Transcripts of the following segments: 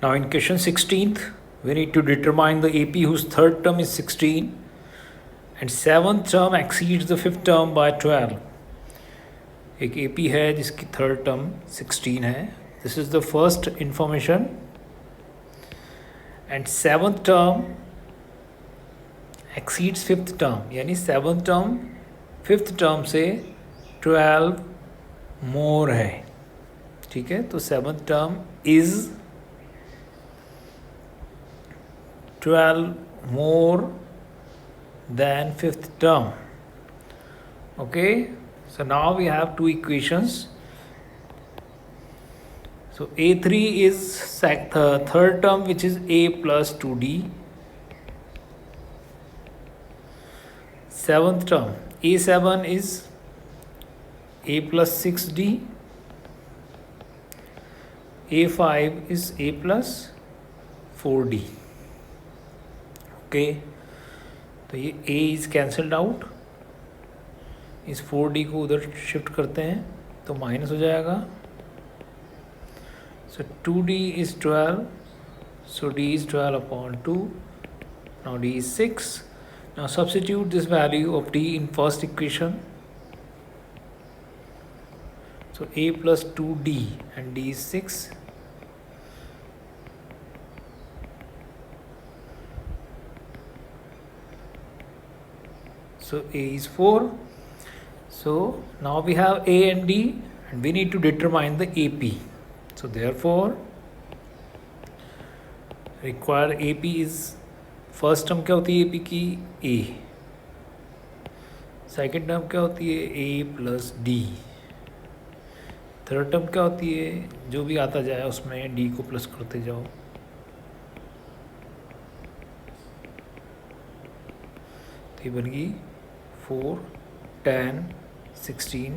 Now in question 16th, we need to determine the AP whose third term is 16 and seventh term exceeds the fifth term by 12. एक AP है जिसकी third term 16 है. This is the first information. And seventh term exceeds fifth term, यानी seventh term fifth term से 12 more है. ठीक है, तो seventh term is 12 more than fifth term. Okay, so now we have two equations. So A3 is the third term, which is A plus 2D. Seventh term A7 is A plus 6D. A5 is A plus 4D. Okay, तो ये A is cancelled out. इस 4D को उधर shift करते हैं तो minus हो जाएगा. So 2D is 12. So D is 12 upon 2. Now D is 6. Now substitute this value of D in first equation. So A plus 2D and D is 6. So A is 4. So now we have A and D and we need to determine the AP. So therefore required AP is first term क्या होती है AP की A, second term क्या होती है A plus D, third term क्या होती है जो भी आता जाए उसमें D को प्लस करते जाओ. तो ये बन गई 4, 10, 16,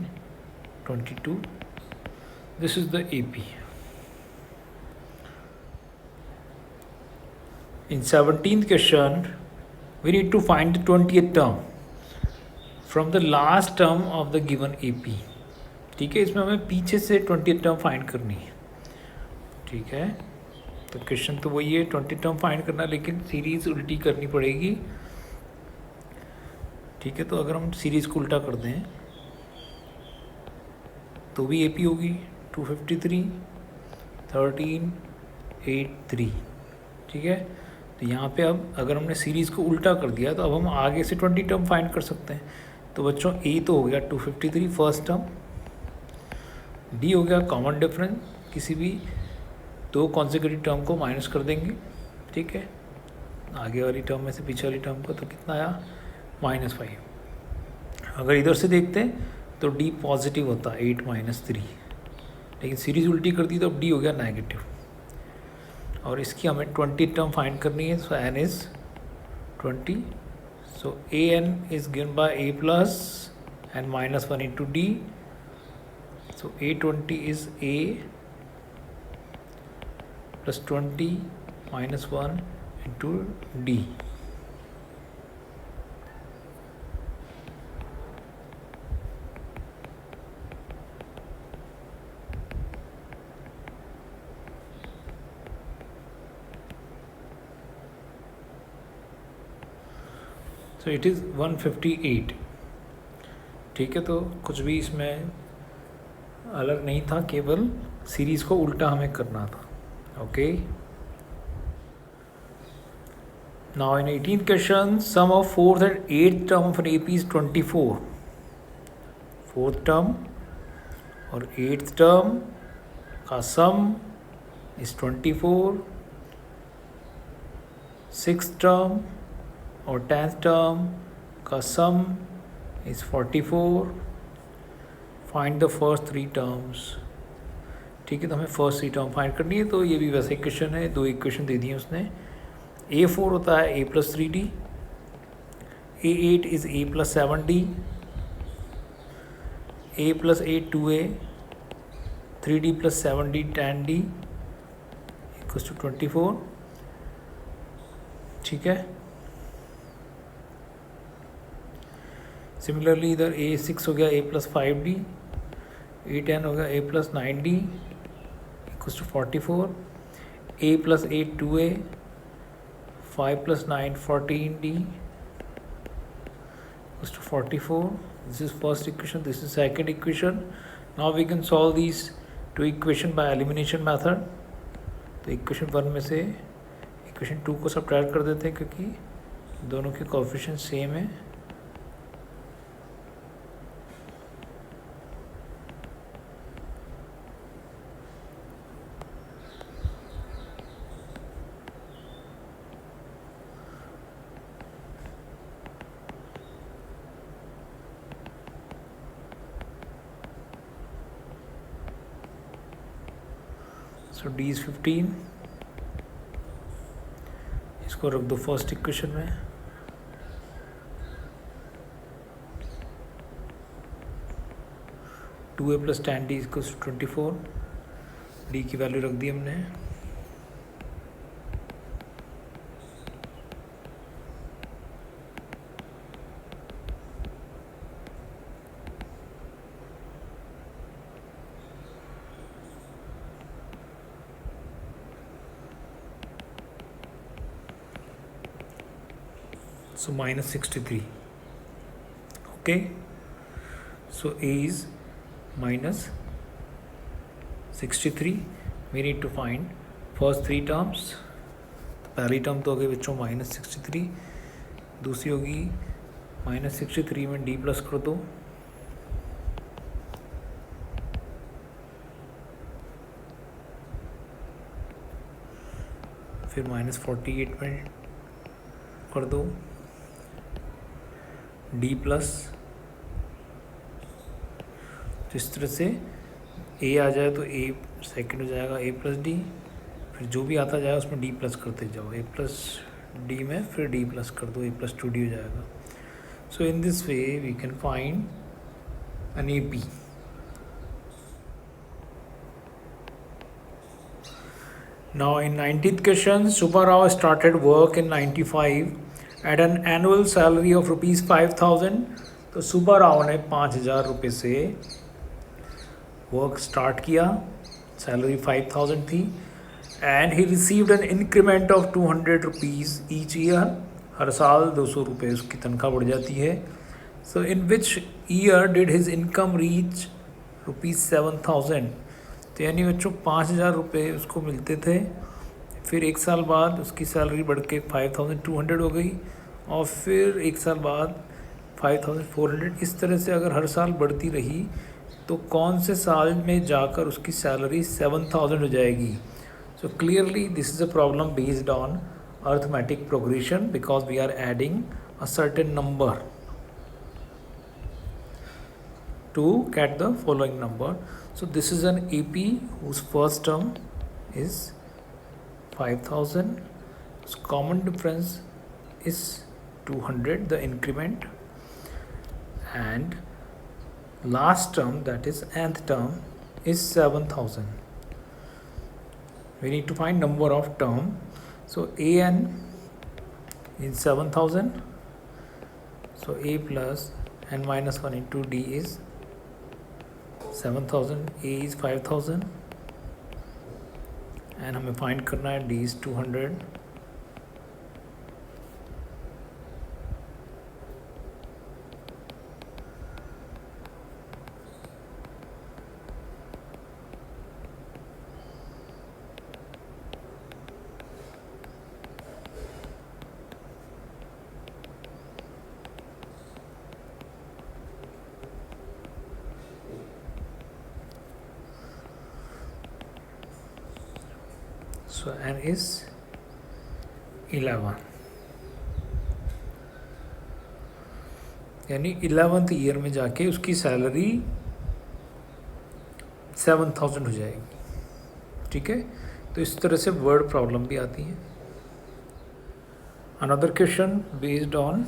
22. This is the AP. In 17th question, we need to find the 20th term from the last term of the given AP. ठीक है, इसमें हमें पीछे से 20th term फाइंड करनी है. ठीक है, तो क्वेश्चन तो वही है 20th term फाइंड करना, लेकिन सीरीज उल्टी करनी पड़ेगी. ठीक है, तो अगर हम सीरीज को उल्टा कर दें तो भी AP होगी 253, 13, 8, 3. ठीक है, तो यहाँ पे अब अगर हमने सीरीज़ को उल्टा कर दिया तो अब हम आगे से 20 टर्म फाइंड कर सकते हैं. तो बच्चों A तो हो गया 253 फर्स्ट टर्म, D हो गया कॉमन डिफरेंस, किसी भी दो कॉन्सेक्यूटिव टर्म को माइनस कर देंगे. ठीक है, आगे वाली टर्म में से पीछे वाली टर्म को, तो कितना आया -5. अगर इधर से देखते हैं तो D पॉजिटिव होता है 8 - 3, लेकिन सीरीज उल्टी कर दी तो अब D हो गया नेगेटिव. और इसकी हमें 20 टर्म फाइंड करनी है. सो n is 20. So an is given by a plus and -1 into D. So A20 is a plus 20 -1 into D. तो इट इज़ 158. ठीक है, तो कुछ भी इसमें अलग नहीं था, केवल सीरीज़ को उल्टा हमें करना था. Okay, now in 18th question sum of 4th and 8th term of AP is 24. 4th term और 8th टर्म का सम इज 24. 6th टर्म और 10th टर्म का सम is 44. Find the first 3 terms. ठीक है, तो हमें फर्स्ट 3 टर्म फाइंड करनी है. तो ये भी वैसे इक्वेशन है, 2 इक्वेशन दे दी है उसने. A4 होता है A plus 3D, A8 is A plus 7D, A plus 8 2A, 3D plus 7D 10D equals to 24. ठीक है, सिमिलरली इधर A6 हो गया A plus 5D, A10 हो गया A plus 9D equals to 44. a plus 8 2a, 5 plus 9 14d equals to 44. This is first equation, this is second equation. Now we can solve these two equation by elimination method. तो equation 1 में से equation 2 को subtract कर देते हैं क्योंकि दोनों के कोएफिशिएंट सेम है. So d is 15. इसको रख दो फर्स्ट इक्वेशन में. Two a plus ten d equals 24. D की वैल्यू रख दी हमने. So minus 63. Okay, so a is minus 63. We need to find first three terms. पहली टर्म तो हो गई बच्चों minus 63. दूसरी होगी minus 63 में d प्लस कर दो. फिर minus 48 में कर दो d प्लस. तो इस तरह से a आ जाए तो a सेकेंड हो जाएगा a प्लस डी. फिर जो भी आता जाए उसमें d प्लस करते जाओ. a प्लस डी में फिर d प्लस कर दो, a प्लस 2d हो जाएगा. So in this way we can find an A P. Now in 19th question, Subba Rao started work in 95 at an annual salary of rupees 5,000. तो सुब्बा राव ने 5,000 रुपये से वर्क स्टार्ट किया. Salary 5,000 थी. And he received an increment of 200 rupees each year. हर साल 200 रुपये उसकी तनख्वाह बढ़ जाती है. So in which year did his income reach rupees 7,000. तो यानी बच्चों 5,000 रुपये उसको मिलते थे. फिर एक साल बाद उसकी सैलरी बढ़ के 5,200 हो गई. और फिर एक साल बाद 5,400. इस तरह से अगर हर साल बढ़ती रही तो कौन से साल में जाकर उसकी सैलरी 7,000 हो जाएगी. So clearly this is a problem based on arithmetic progression because we are adding a certain number to get the following number. So this is an AP whose first term is 5,000. So common difference is 200, the increment, and last term, that is nth term, is 7,000. We need to find number of term. So an is 7,000. So a plus n minus 1 into d is 7,000. a is 5,000 and हमें find करना है d is 200. So n is 11. यानी 11th year में जाके उसकी salary 7,000 हो जाएगी. ठीक है, तो इस तरह से वर्ड प्रॉब्लम भी आती है. Another question based on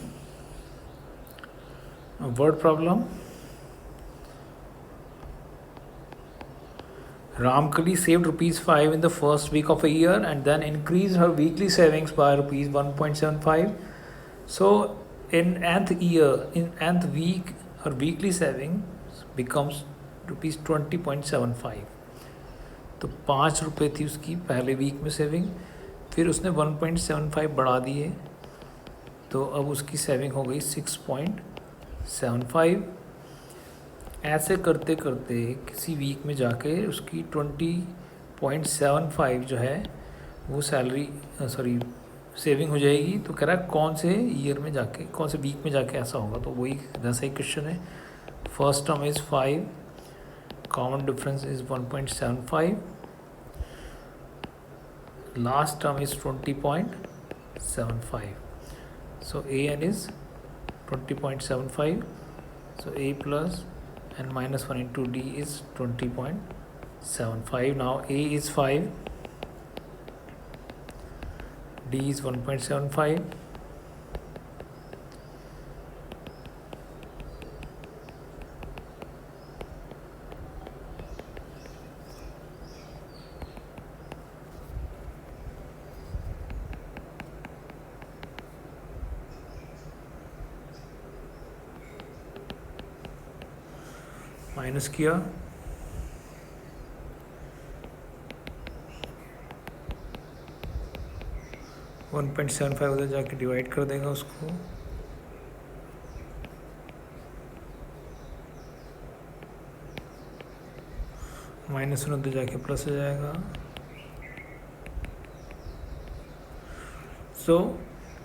word problem. Ramkali saved rupees 5 in the first week of a year and then increased her weekly savings by rupees 1.75. So in nth year, in nth week, her weekly savings becomes rupees 20.75. तो 5 रुपये थी उसकी पहले week में saving, फिर उसने 1.75 बढ़ा दिए, तो अब उसकी सेविंग हो गई 6.75। ऐसे करते करते किसी वीक में जाके उसकी 20.75 जो है वो सेविंग हो जाएगी। तो कह रहा है कौन से ईयर में जाके, कौन से वीक में जाके ऐसा होगा। तो वही जैसा ही क्वेश्चन है, first term is 5, common difference is 1.75, last term is 20.75. So an is 20.75. So a plus and minus 1 into d is 20.75. Now a is 5, d is 1.75. Minus किया, .75 उधर जाके डिवाइड कर देगा उसको, माइनस वन उधर जाके प्लस हो जाएगा। सो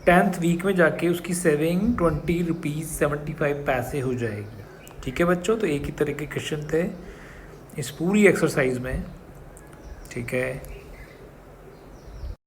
10th वीक में जाके उसकी सेविंग 20 रुपीज़ 75 पैसे हो जाएगी। ठीक है बच्चों, तो एक ही तरह के क्वेश्चन थे इस पूरी एक्सरसाइज में। ठीक है।